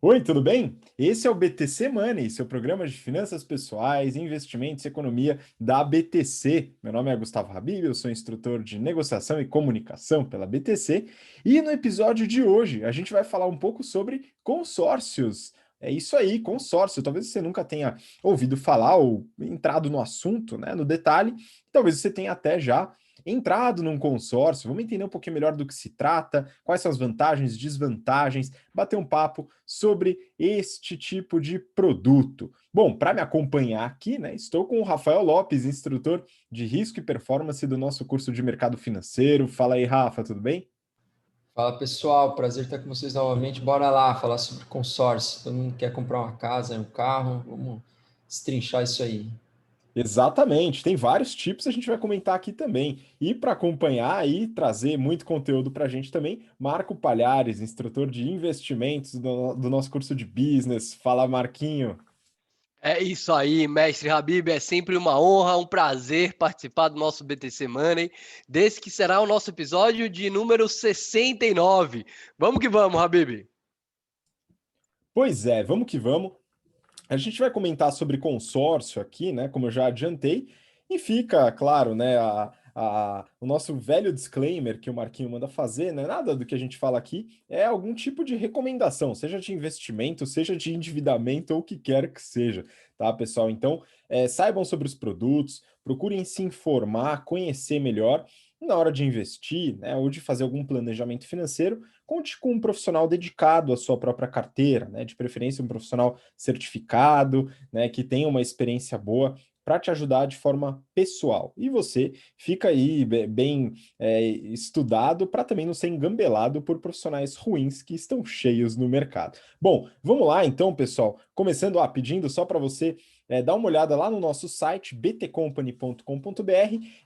Oi, tudo bem? Esse é o BTC Money, seu programa de finanças pessoais, investimentos e economia da BTC. Meu nome é Gustavo Habib, eu sou instrutor de negociação e comunicação pela BTC. E no episódio de hoje a gente vai falar um pouco sobre consórcios. É isso aí, consórcio. Talvez você nunca tenha ouvido falar ou entrado no assunto, né, no detalhe. Talvez você tenha até já entrado num consórcio. Vamos entender um pouquinho melhor do que se trata, quais são as vantagens, desvantagens, bater um papo sobre este tipo de produto. Bom, para me acompanhar aqui, né, estou com o Rafael Lopes, instrutor de risco e performance do nosso curso de mercado financeiro. Fala aí, Rafa, tudo bem? Fala pessoal, prazer estar com vocês novamente. Bora lá falar sobre consórcio. Todo mundo quer comprar uma casa, um carro, vamos destrinchar isso aí. Exatamente, tem vários tipos, a gente vai comentar aqui também. E para acompanhar e trazer muito conteúdo para a gente também, Marco Palhares, instrutor de investimentos do nosso curso de business. Fala, Marquinho. É isso aí, mestre Habib. É sempre uma honra, um prazer participar do nosso BTC Money, desse que será o nosso episódio de número 69. Vamos que vamos, Habib. Pois é, vamos que vamos. A gente vai comentar sobre consórcio aqui, né? Como eu já adiantei, e fica, claro, né? O nosso velho disclaimer que o Marquinho manda fazer, né? Nada do que a gente fala aqui é algum tipo de recomendação, seja de investimento, seja de endividamento ou o que quer que seja, tá, pessoal? Então, saibam sobre os produtos, procurem se informar, conhecer melhor. Na hora de investir, né, ou de fazer algum planejamento financeiro, conte com um profissional dedicado à sua própria carteira, né, de preferência um profissional certificado, né, que tenha uma experiência boa para te ajudar de forma pessoal. E você fica aí bem estudado para também não ser engambelado por profissionais ruins que estão cheios no mercado. Bom, vamos lá então, pessoal. Começando, pedindo só para você dar uma olhada lá no nosso site btcompany.com.br,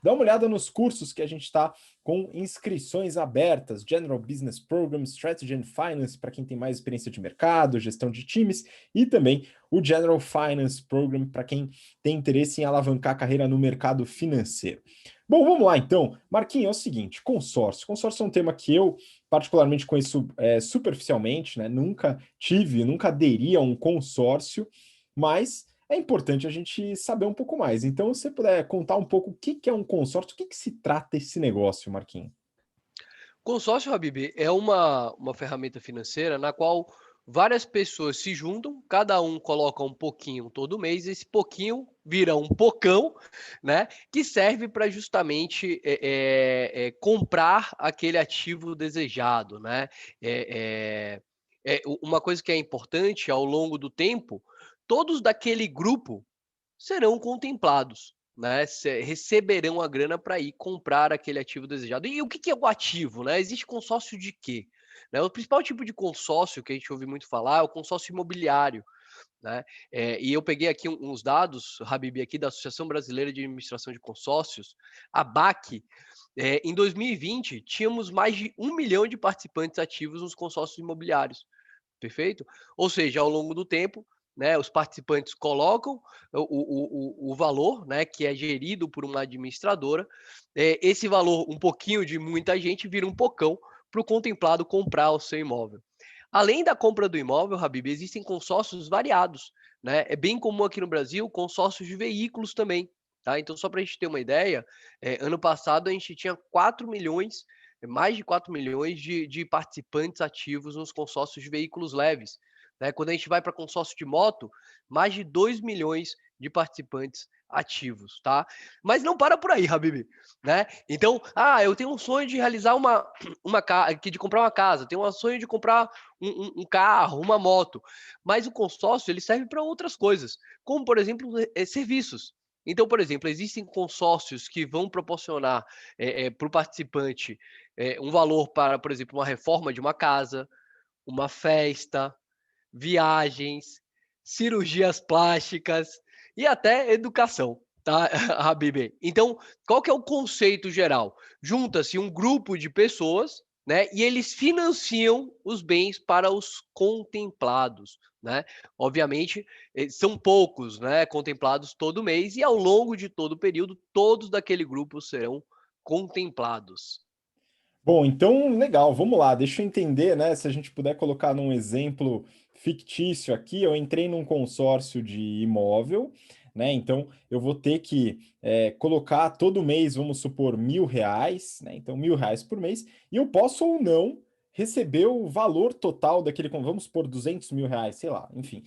dá uma olhada nos cursos que a gente está com inscrições abertas, General Business Program, Strategy and Finance, para quem tem mais experiência de mercado, gestão de times, e também o General Finance Program, para quem tem interesse em alavancar a carreira no mercado financeiro. Bom, vamos lá então. Marquinhos, é o seguinte, consórcio. Consórcio é um tema que eu particularmente conheço superficialmente, né? Nunca aderi a um consórcio, mas é importante a gente saber um pouco mais. Então, se você puder contar um pouco o que que é um consórcio, o que que se trata esse negócio, Marquinhos? Consórcio, Habib, é uma ferramenta financeira na qual várias pessoas se juntam, cada um coloca um pouquinho todo mês, esse pouquinho vira um pocão, né? Que serve para justamente comprar aquele ativo desejado, né? Uma coisa que é importante ao longo do tempo, todos daquele grupo serão contemplados, né? Receberão a grana para ir comprar aquele ativo desejado. E o que é o ativo, né? Existe consórcio de quê? Né? O principal tipo de consórcio que a gente ouve muito falar é o consórcio imobiliário, né? E eu peguei aqui uns dados, Habib, aqui da Associação Brasileira de Administração de Consórcios, a BAC. Em 2020, tínhamos mais de 1 milhão de participantes ativos nos consórcios imobiliários. Perfeito? Ou seja, ao longo do tempo, né, os participantes colocam o valor, né, que é gerido por uma administradora. Esse valor, um pouquinho de muita gente, vira um pocão para o contemplado comprar o seu imóvel. Além da compra do imóvel, Habib, existem consórcios variados, né? É bem comum aqui no Brasil consórcios de veículos também. Tá? Então, só para a gente ter uma ideia, ano passado a gente tinha 4 milhões, mais de 4 milhões de participantes ativos nos consórcios de veículos leves. Né? Quando a gente vai para consórcio de moto, mais de 2 milhões de participantes ativos, tá? Mas não para por aí, Habib, né? Então, eu tenho um sonho de realizar de comprar uma casa, tenho um sonho de comprar um carro, uma moto, mas o consórcio ele serve para outras coisas, como por exemplo serviços. Então, por exemplo, existem consórcios que vão proporcionar para o participante um valor para, por exemplo, uma reforma de uma casa, uma festa, viagens, cirurgias plásticas e até educação, tá, Habib? Então, qual que é o conceito geral? Junta-se um grupo de pessoas, né, e eles financiam os bens para os contemplados, né? Obviamente, são poucos, né, contemplados todo mês e ao longo de todo o período, todos daquele grupo serão contemplados. Bom, então, legal, vamos lá, deixa eu entender, né? Se a gente puder colocar num exemplo fictício aqui, eu entrei num consórcio de imóvel, né? Então, eu vou ter que colocar todo mês, vamos supor, R$ 1.000, né? Então, R$ 1.000 por mês, e eu posso ou não receber o valor total daquele, vamos supor, R$ 200.000, sei lá, enfim.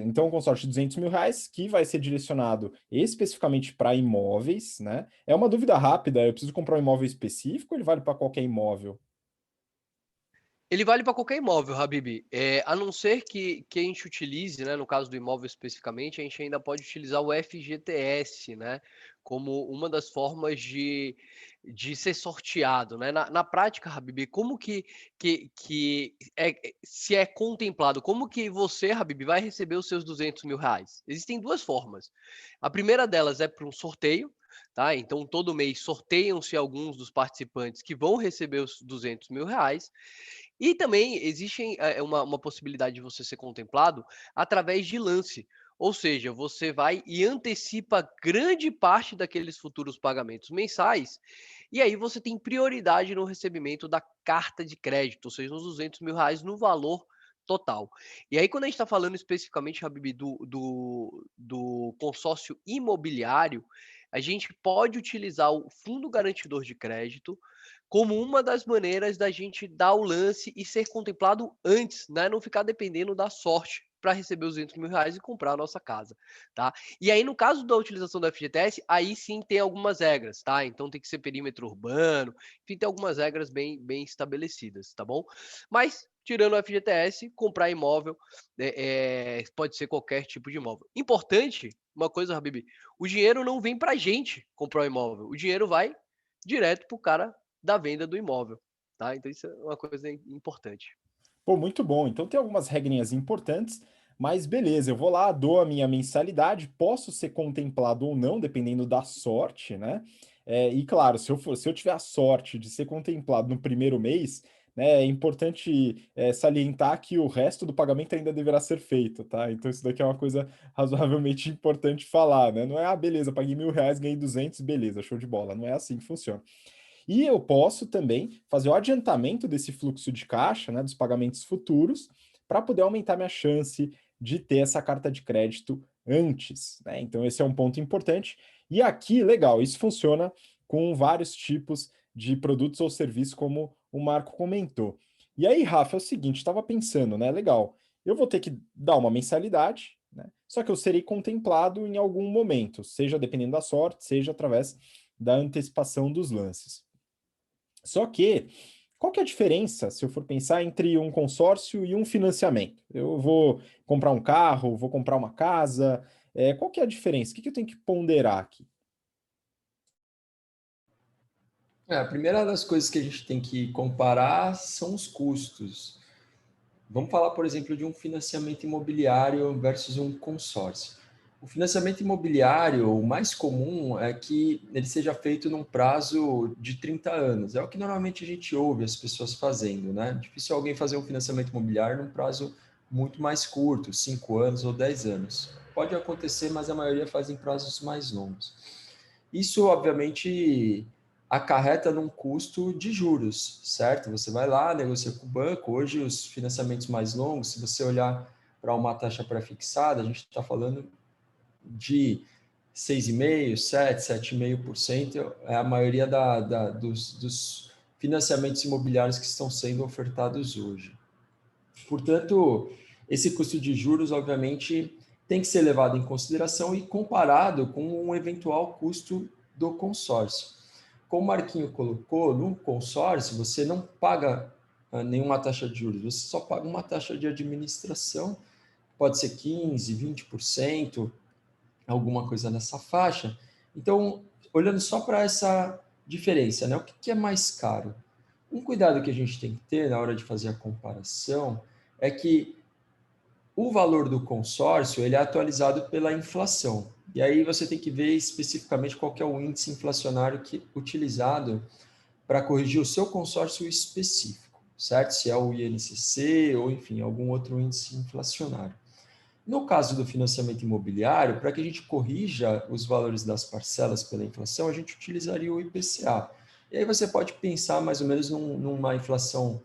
Então, um consórcio de R$ 200.000 que vai ser direcionado especificamente para imóveis, né? É uma dúvida rápida, eu preciso comprar um imóvel específico ou ele vale para qualquer imóvel? Ele vale para qualquer imóvel, Habib. A não ser que a gente utilize, né, no caso do imóvel especificamente, a gente ainda pode utilizar o FGTS, né, como uma das formas de ser sorteado, né? Na prática, Habib, como se é contemplado, como que você, Habib, vai receber os seus R$ 200.000? Existem duas formas. A primeira delas é para um sorteio, tá? Então, todo mês sorteiam-se alguns dos participantes que vão receber os R$ 200.000. E também existe uma possibilidade de você ser contemplado através de lance. Ou seja, você vai e antecipa grande parte daqueles futuros pagamentos mensais, e aí você tem prioridade no recebimento da carta de crédito, ou seja, nos R$ 200.000 no valor total. E aí, quando a gente está falando especificamente, Habib, do consórcio imobiliário, a gente pode utilizar o fundo garantidor de crédito como uma das maneiras da gente dar o lance e ser contemplado antes, né? Não ficar dependendo da sorte para receber os R$ 200.000 e comprar a nossa casa, tá? E aí, no caso da utilização do FGTS, aí sim tem algumas regras, tá? Então tem que ser perímetro urbano, enfim, tem algumas regras bem estabelecidas, tá bom? Mas, tirando o FGTS, comprar imóvel pode ser qualquer tipo de imóvel. Importante, uma coisa, Habib, o dinheiro não vem pra gente comprar o imóvel, o dinheiro vai direto pro cara da venda do imóvel, tá? Então isso é uma coisa importante. Pô, muito bom. Então tem algumas regrinhas importantes, mas beleza, eu vou lá, dou a minha mensalidade, posso ser contemplado ou não, dependendo da sorte, né? E claro, se eu tiver a sorte de ser contemplado no primeiro mês, né, é importante salientar que o resto do pagamento ainda deverá ser feito, tá? Então isso daqui é uma coisa razoavelmente importante falar, né? Não é, beleza, paguei R$ 1.000, ganhei 200, beleza, show de bola. Não é assim que funciona. E eu posso também fazer o adiantamento desse fluxo de caixa, né, dos pagamentos futuros, para poder aumentar minha chance de ter essa carta de crédito antes, né? Então, esse é um ponto importante. E aqui, legal, isso funciona com vários tipos de produtos ou serviços, como o Marco comentou. E aí, Rafa, é o seguinte, estava pensando, né? Legal, eu vou ter que dar uma mensalidade, né? Só que eu serei contemplado em algum momento, seja dependendo da sorte, seja através da antecipação dos lances. Só que, qual que é a diferença, se eu for pensar, entre um consórcio e um financiamento? Eu vou comprar um carro, vou comprar uma casa, qual que é a diferença? O que que eu tenho que ponderar aqui? A primeira das coisas que a gente tem que comparar são os custos. Vamos falar, por exemplo, de um financiamento imobiliário versus um consórcio. O financiamento imobiliário, o mais comum é que ele seja feito num prazo de 30 anos. É o que normalmente a gente ouve as pessoas fazendo, né? Difícil alguém fazer um financiamento imobiliário num prazo muito mais curto, 5 anos ou 10 anos. Pode acontecer, mas a maioria faz em prazos mais longos. Isso, obviamente, acarreta num custo de juros, certo? Você vai lá, negocia com o banco. Hoje, os financiamentos mais longos, se você olhar para uma taxa pré-fixada, a gente está falando de 6,5%, 7%, 7,5%, é a maioria dos financiamentos imobiliários que estão sendo ofertados hoje. Portanto, esse custo de juros, obviamente, tem que ser levado em consideração e comparado com um eventual custo do consórcio. Como o Marquinho colocou, no consórcio você não paga nenhuma taxa de juros, você só paga uma taxa de administração, pode ser 15%, 20%, alguma coisa nessa faixa. Então, olhando só para essa diferença, né? O que é mais caro? Um cuidado que a gente tem que ter na hora de fazer a comparação é que o valor do consórcio ele é atualizado pela inflação. E aí você tem que ver especificamente qual que é o índice inflacionário utilizado para corrigir o seu consórcio específico, certo? Se é o INCC ou, enfim, algum outro índice inflacionário. No caso do financiamento imobiliário, para que a gente corrija os valores das parcelas pela inflação, a gente utilizaria o IPCA. E aí você pode pensar mais ou menos numa inflação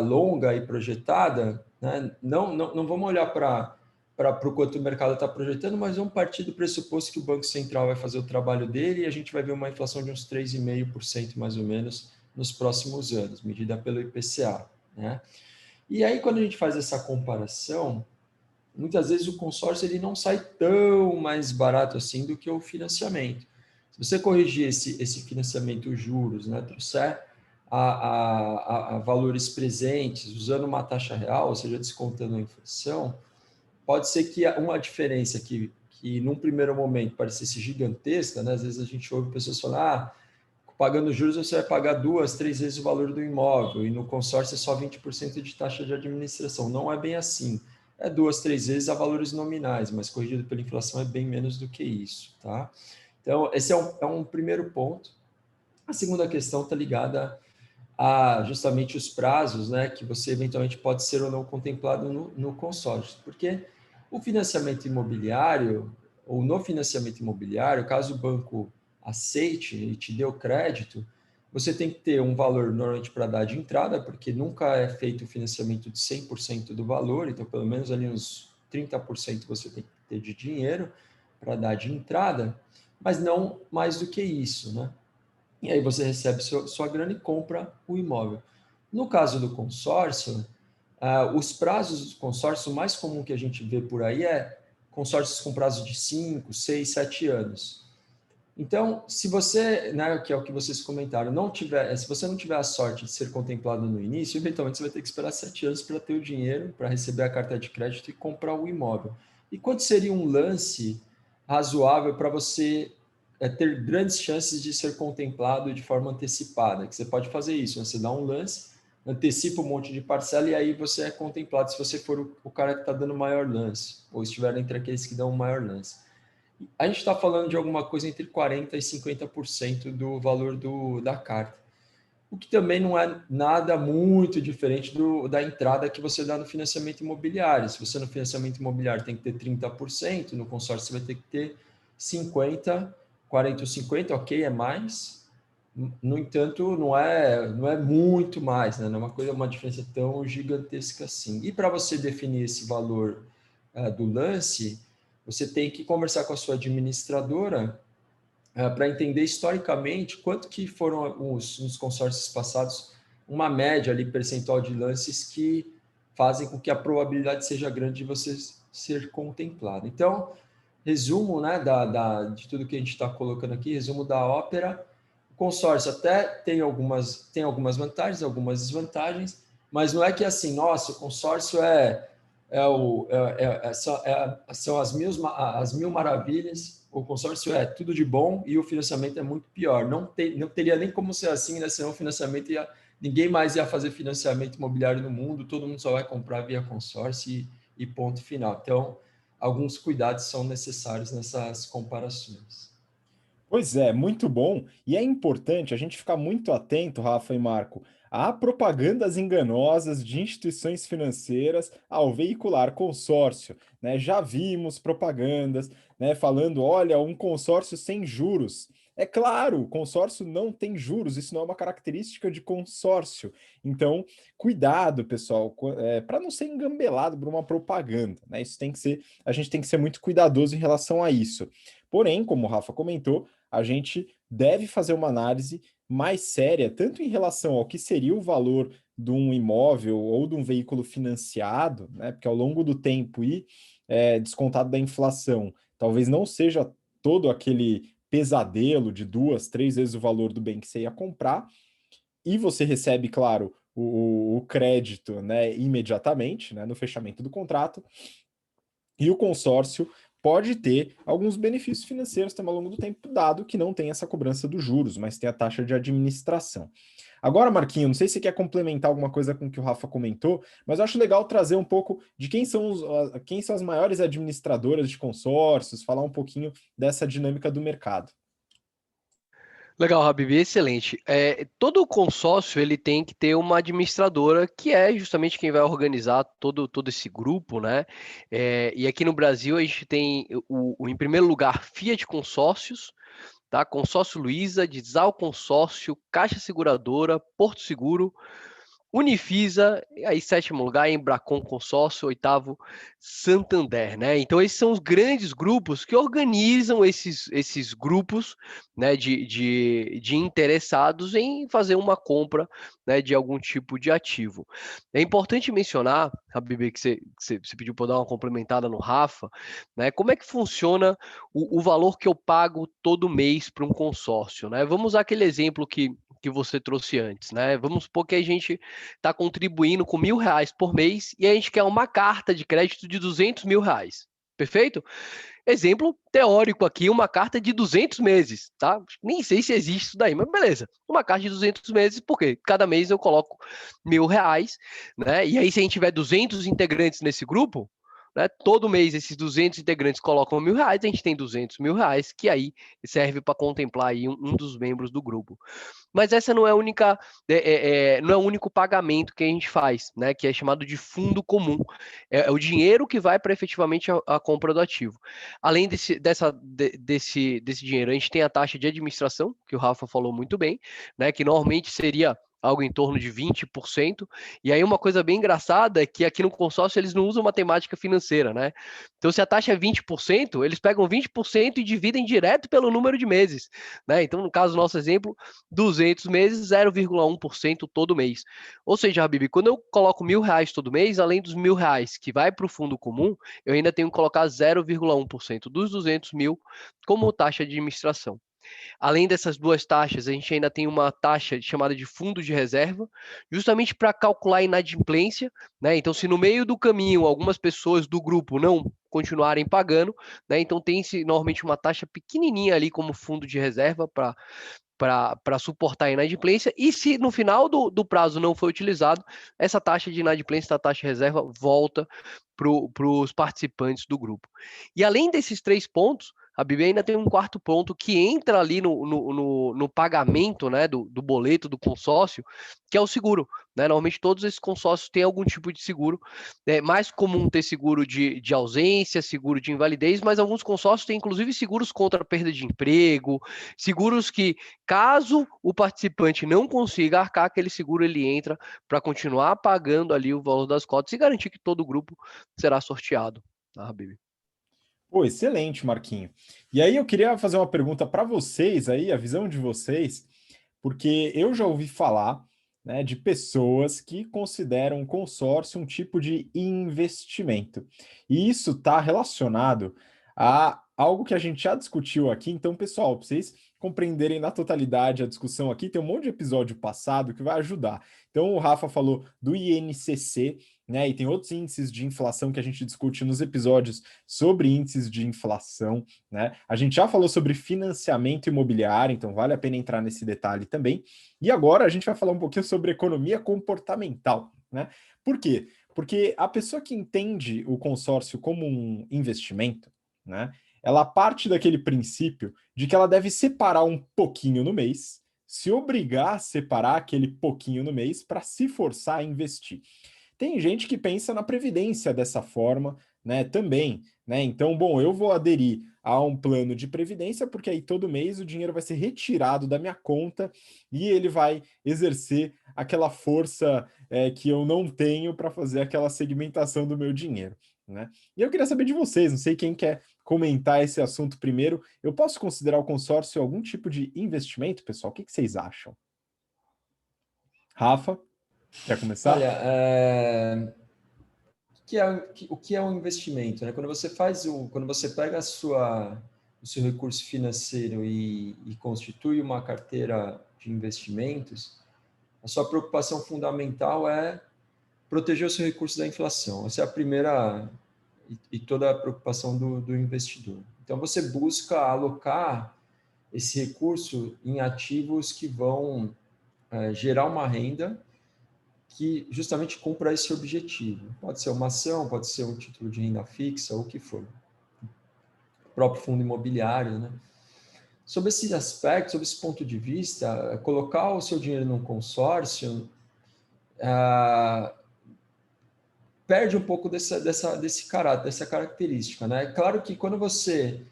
longa e projetada, né? Não vamos olhar para o quanto o mercado está projetando, mas vamos partir do pressuposto que o Banco Central vai fazer o trabalho dele e a gente vai ver uma inflação de uns 3,5% mais ou menos nos próximos anos, medida pelo IPCA, né? E aí, quando a gente faz essa comparação, muitas vezes o consórcio ele não sai tão mais barato assim do que o financiamento. Se você corrigir esse financiamento, os juros, né, trouxer a valores presentes, usando uma taxa real, ou seja, descontando a inflação, pode ser que uma diferença que num primeiro momento parecesse gigantesca, né? Às vezes a gente ouve pessoas falar, pagando juros você vai pagar 2, 3 vezes o valor do imóvel, e no consórcio é só 20% de taxa de administração. Não é bem assim. É 2, 3 vezes a valores nominais, mas corrigido pela inflação é bem menos do que isso, tá? Então, esse é um primeiro ponto. A segunda questão está ligada a justamente os prazos, né, que você eventualmente pode ser ou não contemplado no consórcio. Porque o financiamento imobiliário, ou no financiamento imobiliário, caso o banco aceite e te dê o crédito, você tem que ter um valor normalmente para dar de entrada, porque nunca é feito o financiamento de 100% do valor, então pelo menos ali uns 30% você tem que ter de dinheiro para dar de entrada, mas não mais do que isso, né? E aí você recebe sua grana e compra o imóvel. No caso do consórcio, os prazos do consórcio, o mais comum que a gente vê por aí é consórcios com prazo de 5, 6, 7 anos. Então, se você, né, que é o que vocês comentaram, se você não tiver a sorte de ser contemplado no início, eventualmente você vai ter que esperar 7 anos para ter o dinheiro, para receber a carta de crédito e comprar o imóvel. E quanto seria um lance razoável para você ter grandes chances de ser contemplado de forma antecipada? Que você pode fazer isso, né? Você dá um lance, antecipa um monte de parcela e aí você é contemplado se você for o cara que está dando o maior lance, ou estiver entre aqueles que dão o maior lance. A gente está falando de alguma coisa entre 40% e 50% do valor da carta. O que também não é nada muito diferente da entrada que você dá no financiamento imobiliário. Se você no financiamento imobiliário tem que ter 30%, no consórcio você vai ter que ter 50%, 40% ou 50%, ok, é mais. No entanto, não é muito mais, né? Não é uma diferença tão gigantesca assim. E para você definir esse valor do lance, você tem que conversar com a sua administradora para entender historicamente quanto que foram nos consórcios passados uma média ali percentual de lances que fazem com que a probabilidade seja grande de você ser contemplado. Então, resumo, né, de tudo que a gente está colocando aqui, resumo da ópera. O consórcio até tem algumas vantagens, algumas desvantagens, mas não é que assim, nossa, o consórcio são as mil maravilhas, o consórcio é tudo de bom e o financiamento é muito pior. Não teria nem como ser assim, né? Senão o financiamento ninguém mais ia fazer financiamento imobiliário no mundo, todo mundo só vai comprar via consórcio e ponto final. Então, alguns cuidados são necessários nessas comparações. Pois é, muito bom. E é importante a gente ficar muito atento, Rafa e Marco, a propagandas enganosas de instituições financeiras ao veicular consórcio, né? Já vimos propagandas, né, falando, olha, um consórcio sem juros. É claro, consórcio não tem juros, isso não é uma característica de consórcio. Então, cuidado, pessoal, para não ser engambelado por uma propaganda, né? Isso tem que ser, a gente tem que ser muito cuidadoso em relação a isso. Porém, como o Rafa comentou, a gente deve fazer uma análise mais séria, tanto em relação ao que seria o valor de um imóvel ou de um veículo financiado, né? Porque ao longo do tempo e descontado da inflação, talvez não seja todo aquele pesadelo de 2, 3 vezes o valor do bem que você ia comprar, e você recebe, claro, o crédito, né, imediatamente, né, no fechamento do contrato, e o consórcio pode ter alguns benefícios financeiros também ao longo do tempo, dado que não tem essa cobrança dos juros, mas tem a taxa de administração. Agora, Marquinho, não sei se você quer complementar alguma coisa com o que o Rafa comentou, mas eu acho legal trazer um pouco de quem são as maiores administradoras de consórcios, falar um pouquinho dessa dinâmica do mercado. Legal, Habib, excelente. Todo consórcio ele tem que ter uma administradora que é justamente quem vai organizar todo esse grupo, né? E aqui no Brasil a gente tem em primeiro lugar, Fiat Consórcios, tá? Consórcio Luiza, Dizal Consórcio, Caixa Seguradora, Porto Seguro, Unifisa, e aí sétimo lugar, Embracon Consórcio, oitavo, Santander, né? Então esses são os grandes grupos que organizam esses grupos, né, de interessados em fazer uma compra, né, de algum tipo de ativo. É importante mencionar, Habib, que você pediu para eu dar uma complementada no Rafa, né? Como é que funciona o valor que eu pago todo mês para um consórcio, né? Vamos usar aquele exemplo que você trouxe antes, né? Vamos supor que a gente está contribuindo com R$ 1.000 por mês e a gente quer uma carta de crédito de R$ 200.000. Perfeito? Exemplo teórico aqui, uma carta de 200 meses, tá? Nem sei se existe isso daí, mas beleza. Uma carta de 200 meses, porque cada mês eu coloco R$ 1.000, né? E aí se a gente tiver 200 integrantes nesse grupo, né, todo mês esses 200 integrantes colocam R$ 1.000, a gente tem R$ 200.000, que aí serve para contemplar aí um dos membros do grupo. Mas essa não é a única, não é o único pagamento que a gente faz, né? Que é chamado de fundo comum. É o dinheiro que vai para efetivamente a compra do ativo. Além desse dinheiro, a gente tem a taxa de administração, que o Rafa falou muito bem, né? Que normalmente seria algo em torno de 20%. E aí uma coisa bem engraçada é que aqui no consórcio eles não usam matemática financeira, né? Então se a taxa é 20%, eles pegam 20% e dividem direto pelo número de meses, né? Então no caso do nosso exemplo, 200 meses, 0,1% todo mês. Ou seja, Habib, quando eu coloco R$ 1.000 todo mês, além dos R$ 1.000 que vai para o fundo comum, eu ainda tenho que colocar 0,1% dos 200 mil como taxa de administração. Além dessas duas taxas, a gente ainda tem uma taxa chamada de fundo de reserva, justamente para calcular a inadimplência, né? Então, se no meio do caminho algumas pessoas do grupo não continuarem pagando, né? Então tem-se normalmente uma taxa pequenininha ali como fundo de reserva para suportar a inadimplência, e se no final do prazo não foi utilizado, essa taxa de inadimplência da taxa de reserva volta para os participantes do grupo. E além desses 3 pontos, a BB ainda tem um quarto ponto que entra ali no pagamento, né, do boleto do consórcio, que é o seguro. Né? Normalmente todos esses consórcios têm algum tipo de seguro. É mais comum ter seguro de ausência, seguro de invalidez, mas alguns consórcios têm inclusive seguros contra a perda de emprego, seguros que, caso o participante não consiga arcar, aquele seguro ele entra para continuar pagando ali o valor das cotas e garantir que todo o grupo será sorteado. Tá, Habib? Pô, excelente, Marquinho. E aí eu queria fazer uma pergunta para vocês aí, a visão de vocês, porque eu já ouvi falar, né, de pessoas que consideram consórcio um tipo de investimento. E isso está relacionado a algo que a gente já discutiu aqui. Então, pessoal, para vocês compreenderem na totalidade a discussão aqui, tem um monte de episódio passado que vai ajudar. Então, o Rafa falou do INCC, né, e tem outros índices de inflação que a gente discute nos episódios sobre índices de inflação, né? A gente já falou sobre financiamento imobiliário, então vale a pena entrar nesse detalhe também. E agora a gente vai falar um pouquinho sobre economia comportamental, né? Por quê? Porque a pessoa que entende o consórcio como um investimento, né? Ela parte daquele princípio de que ela deve separar um pouquinho no mês, se obrigar a separar aquele pouquinho no mês para se forçar a investir. Tem gente que pensa na previdência dessa forma, né, também, né? Então, bom, eu vou aderir a um plano de previdência porque aí todo mês o dinheiro vai ser retirado da minha conta e ele vai exercer aquela força que eu não tenho para fazer aquela segmentação do meu dinheiro, né? E eu queria saber de vocês, não sei quem quer comentar esse assunto primeiro. Eu posso considerar o consórcio algum tipo de investimento, pessoal? O que vocês acham? Rafa, quer começar? Olha, o que é um investimento, né? Quando você pega o seu recurso financeiro e constitui uma carteira de investimentos, a sua preocupação fundamental é proteger o seu recurso da inflação. Essa é a primeira e toda a preocupação do investidor. Então você busca alocar esse recurso em ativos que vão gerar uma renda que justamente cumpra esse objetivo. Pode ser uma ação, pode ser um título de renda fixa, ou o que for. O próprio fundo imobiliário, né? Sobre esse aspecto, sobre esse ponto de vista, colocar o seu dinheiro num consórcio perde um pouco desse caráter, dessa característica, né? Claro que quando você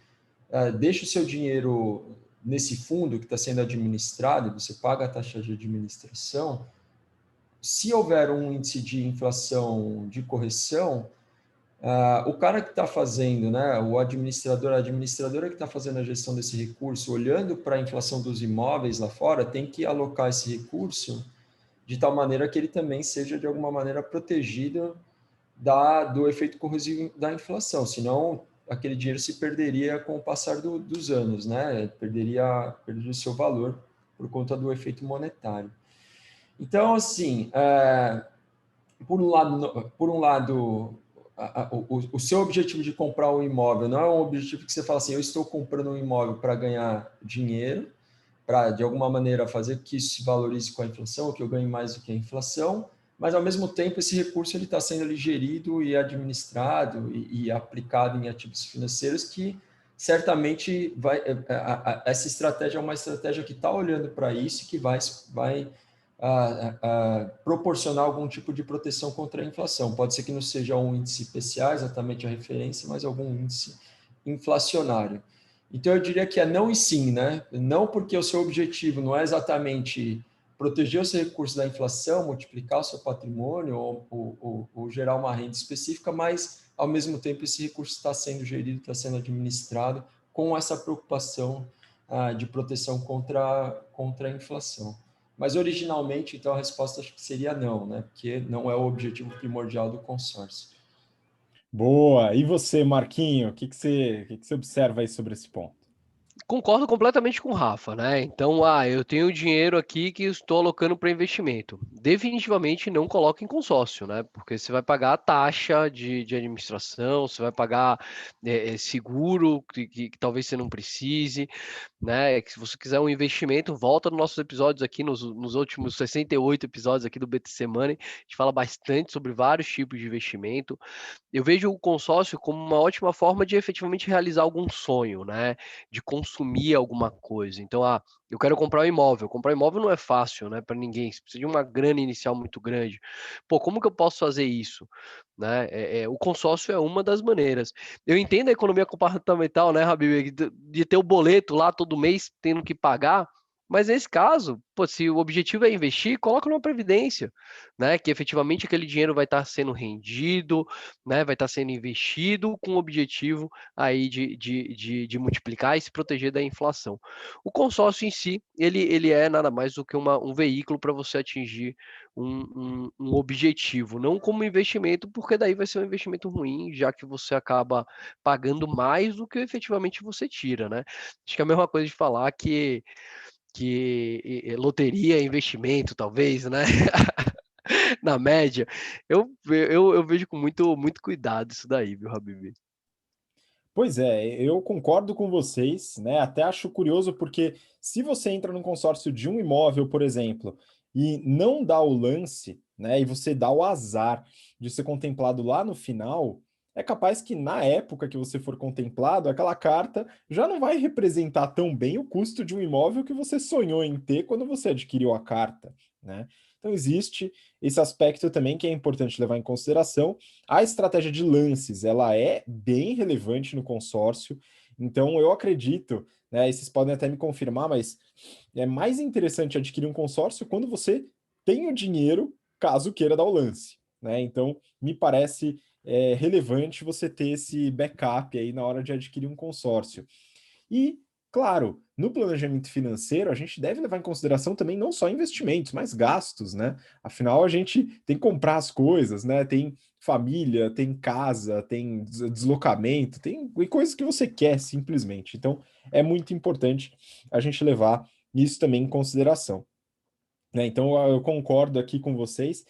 deixa o seu dinheiro nesse fundo que está sendo administrado, você paga a taxa de administração, se houver um índice de inflação de correção, o cara que está fazendo, né, o administrador, a administradora que está fazendo a gestão desse recurso, olhando para a inflação dos imóveis lá fora, tem que alocar esse recurso de tal maneira que ele também seja, de alguma maneira, protegido do efeito corrosivo da inflação, senão aquele dinheiro se perderia com o passar dos anos, né? Perderia o seu valor por conta do efeito monetário. Então, assim, por um lado o seu objetivo de comprar um imóvel não é um objetivo que você fala assim, eu estou comprando um imóvel para ganhar dinheiro, para, de alguma maneira, fazer que isso se valorize com a inflação, que eu ganhe mais do que a inflação, mas, ao mesmo tempo, esse recurso está sendo ali gerido e administrado e aplicado em ativos financeiros que, certamente, essa estratégia é uma estratégia que está olhando para isso e que vai proporcionar algum tipo de proteção contra a inflação. Pode ser que não seja um índice IPCA, exatamente a referência, mas algum índice inflacionário. Então, eu diria que é não e sim, né? Não porque o seu objetivo não é exatamente proteger o seu recurso da inflação, multiplicar o seu patrimônio ou gerar uma renda específica, mas, ao mesmo tempo, esse recurso está sendo gerido, está sendo administrado com essa preocupação de proteção contra a inflação. Mas, originalmente, então, a resposta acho que seria não, né? Porque não é o objetivo primordial do consórcio. Boa! E você, Marquinho, o que você observa aí sobre esse ponto? Concordo completamente com o Rafa, né? Então, eu tenho dinheiro aqui que estou alocando para investimento. Definitivamente não coloque em consórcio, né? Porque você vai pagar a taxa de administração, você vai pagar seguro, que talvez você não precise, né? Que se você quiser um investimento, volta nos nossos episódios aqui, nos últimos 68 episódios aqui do BTC Money. A gente fala bastante sobre vários tipos de investimento. Eu vejo o consórcio como uma ótima forma de efetivamente realizar algum sonho, né? De consumir alguma coisa. Então, eu quero comprar um imóvel. Comprar um imóvel não é fácil, né? Para ninguém. Você precisa de uma grana inicial muito grande. Pô, como que eu posso fazer isso? Né? O consórcio é uma das maneiras. Eu entendo a economia comportamental, né, Habib? De ter o boleto lá todo mês tendo que pagar. Mas nesse caso, pô, se o objetivo é investir, coloca numa previdência, né? Que efetivamente aquele dinheiro vai estar sendo rendido, né? Vai estar sendo investido com o objetivo aí de multiplicar e se proteger da inflação. O consórcio em si, ele é nada mais do que um veículo para você atingir um objetivo, não como investimento, porque daí vai ser um investimento ruim, já que você acaba pagando mais do que efetivamente você tira, né? Acho que é a mesma coisa de falar que loteria é investimento, talvez, né? Na média, eu vejo com muito cuidado isso daí, viu, Habib? Pois é, eu concordo com vocês, né? Até acho curioso porque se você entra num consórcio de um imóvel, por exemplo, e não dá o lance, né? E você dá o azar de ser contemplado lá no final, é capaz que na época que você for contemplado, aquela carta já não vai representar tão bem o custo de um imóvel que você sonhou em ter quando você adquiriu a carta, né? Então existe esse aspecto também que é importante levar em consideração. A estratégia de lances, ela é bem relevante no consórcio, então eu acredito, né, e vocês podem até me confirmar, mas é mais interessante adquirir um consórcio quando você tem o dinheiro, caso queira dar o lance, né? Então, me parece relevante você ter esse backup aí na hora de adquirir um consórcio. E, claro, no planejamento financeiro, a gente deve levar em consideração também não só investimentos, mas gastos, né? Afinal, a gente tem que comprar as coisas, né? Tem família, tem casa, tem deslocamento, tem coisas que você quer simplesmente. Então, é muito importante a gente levar isso também em consideração, né? Então, eu concordo aqui com vocês.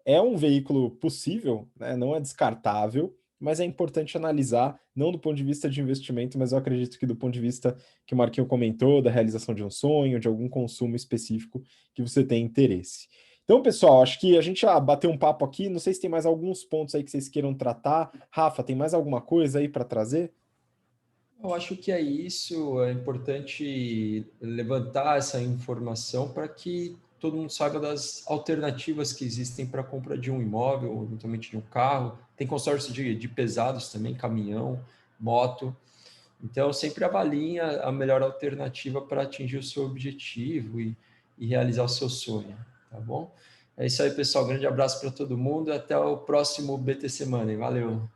É um veículo possível, né? Não é descartável, mas é importante analisar, não do ponto de vista de investimento, mas eu acredito que do ponto de vista que o Marquinho comentou, da realização de um sonho, de algum consumo específico que você tem interesse. Então, pessoal, acho que a gente já bateu um papo aqui. Não sei se tem mais alguns pontos aí que vocês queiram tratar. Rafa, tem mais alguma coisa aí para trazer? Eu acho que é isso. É importante levantar essa informação para que todo mundo saiba das alternativas que existem para a compra de um imóvel, ou eventualmente de um carro. Tem consórcio de pesados também, caminhão, moto. Então, sempre avalie a melhor alternativa para atingir o seu objetivo e realizar o seu sonho, tá bom? É isso aí, pessoal. Grande abraço para todo mundo e até o próximo BTC Money. Valeu!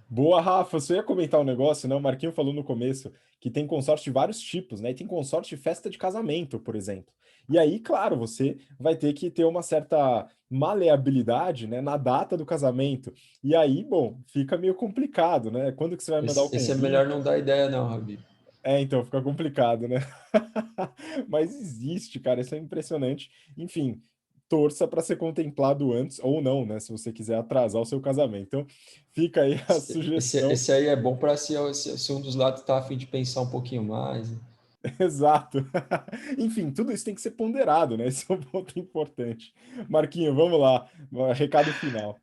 Boa, Rafa, você ia comentar um negócio, né? O Marquinho falou no começo que tem consórcio de vários tipos, né? E tem consórcio de festa de casamento, por exemplo. E aí, claro, você vai ter que ter uma certa maleabilidade, né, na data do casamento. E aí, bom, fica meio complicado, né? Quando que você vai mandar o Esse é melhor convite? não dar ideia, não, Rabi. É, então fica complicado, né? Mas existe, cara, isso é impressionante. Enfim, torça para ser contemplado antes ou não, né? Se você quiser atrasar o seu casamento. Então, fica aí a sugestão. Esse aí é bom para se um dos lados está a fim de pensar um pouquinho mais. Exato. Enfim, tudo isso tem que ser ponderado, né? Esse é um ponto importante. Marquinho, vamos lá. Recado final.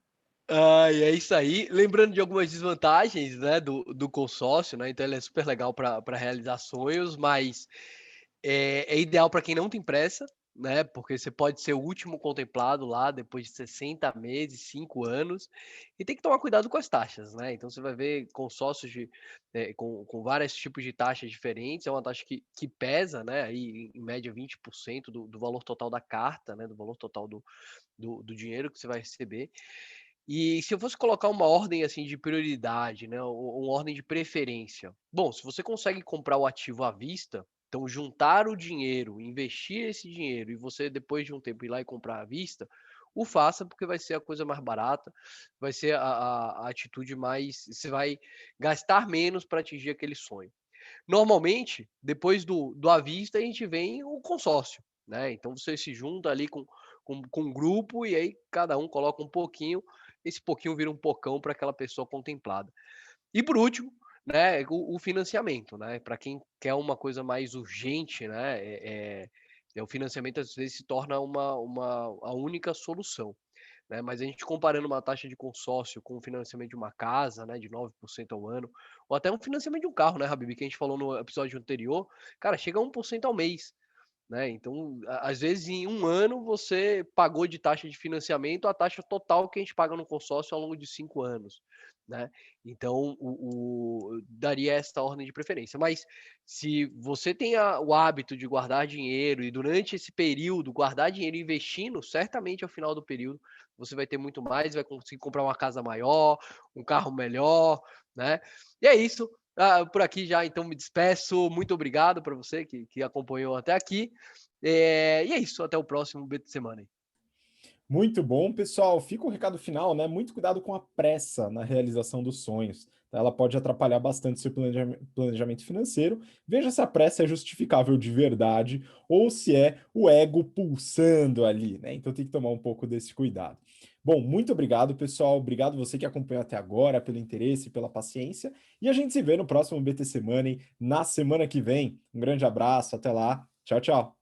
É isso aí. Lembrando de algumas desvantagens, né, do consórcio, né? Então ele é super legal para realizar sonhos, mas é ideal para quem não tem pressa, né? Porque você pode ser o último contemplado lá depois de 60 meses, 5 anos, e tem que tomar cuidado com as taxas, né? Então você vai ver consórcios com vários tipos de taxas diferentes, é uma taxa que pesa, né? Aí, em média 20% do valor total da carta, né? Do valor total do dinheiro que você vai receber. E se eu fosse colocar uma ordem assim de prioridade, né, uma ordem de preferência. Bom, se você consegue comprar o ativo à vista, então juntar o dinheiro, investir esse dinheiro e você depois de um tempo ir lá e comprar à vista, o faça porque vai ser a coisa mais barata, vai ser a atitude mais, você vai gastar menos para atingir aquele sonho. Normalmente, depois do à vista, a gente vem o consórcio, né? Então você se junta ali com um grupo e aí cada um coloca um pouquinho, esse pouquinho vira um pocão para aquela pessoa contemplada. E por último, né, o financiamento, né? Para quem quer uma coisa mais urgente, né? O financiamento às vezes se torna a única solução. Né? Mas a gente comparando uma taxa de consórcio com o financiamento de uma casa, né, de 9% ao ano, ou até um financiamento de um carro, né, Habib, que a gente falou no episódio anterior, cara, chega a 1% ao mês. Né? Então, às vezes, em um ano, você pagou de taxa de financiamento a taxa total que a gente paga no consórcio ao longo de 5 anos. Né? Então, daria esta ordem de preferência. Mas, se você tem o hábito de guardar dinheiro e durante esse período guardar dinheiro investindo, certamente ao final do período você vai ter muito mais, vai conseguir comprar uma casa maior, um carro melhor. Né? E é isso. Por aqui já, então, me despeço. Muito obrigado para você que acompanhou até aqui. E é isso. Até o próximo BT Semana. Muito bom, pessoal. Fica o recado final, né? Muito cuidado com a pressa na realização dos sonhos. Tá? Ela pode atrapalhar bastante seu planejamento financeiro. Veja se a pressa é justificável de verdade ou se é o ego pulsando ali, né? Então tem que tomar um pouco desse cuidado. Bom, muito obrigado, pessoal. Obrigado você que acompanhou até agora, pelo interesse, pela paciência. E a gente se vê no próximo BTC Money na semana que vem. Um grande abraço, até lá. Tchau, tchau.